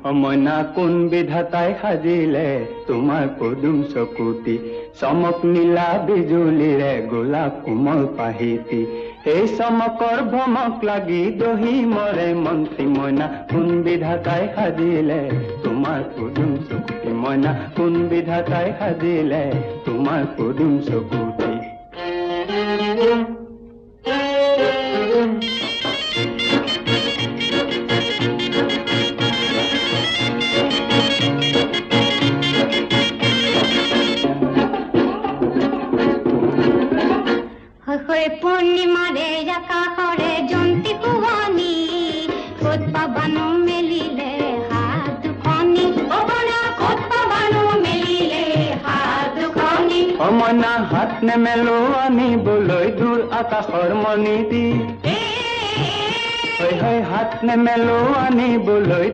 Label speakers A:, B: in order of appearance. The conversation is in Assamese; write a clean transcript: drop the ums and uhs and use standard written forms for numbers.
A: মইনা কোন বিধাতাই সাজিলে তোমাৰ পদুম চকুতি চমক নীলা বিজুলীৰে গোলাপ কোমল পাহিতি এই চমকৰ ভমক লাগি দহি মৰে মন্ত্ৰী মইনা কোন বিধাতাই সাজিলে তোমাৰ পদুম চকুতি মইনা কোন বিধাতাই সাজিলে তোমাৰ পদুম চকুতি
B: পূর্ণিমারে আকাশরে জন্তি কুয়ানি কত পাবানো মেলিলে হাত দুখনি অবনা কত পাবানো মেলিলে হাত দুখনি
A: মইনা হাত নেমেলো আনিবলৈ দূৰ আকাশৰ মণি দি হাত নেমেলো আনিবলৈ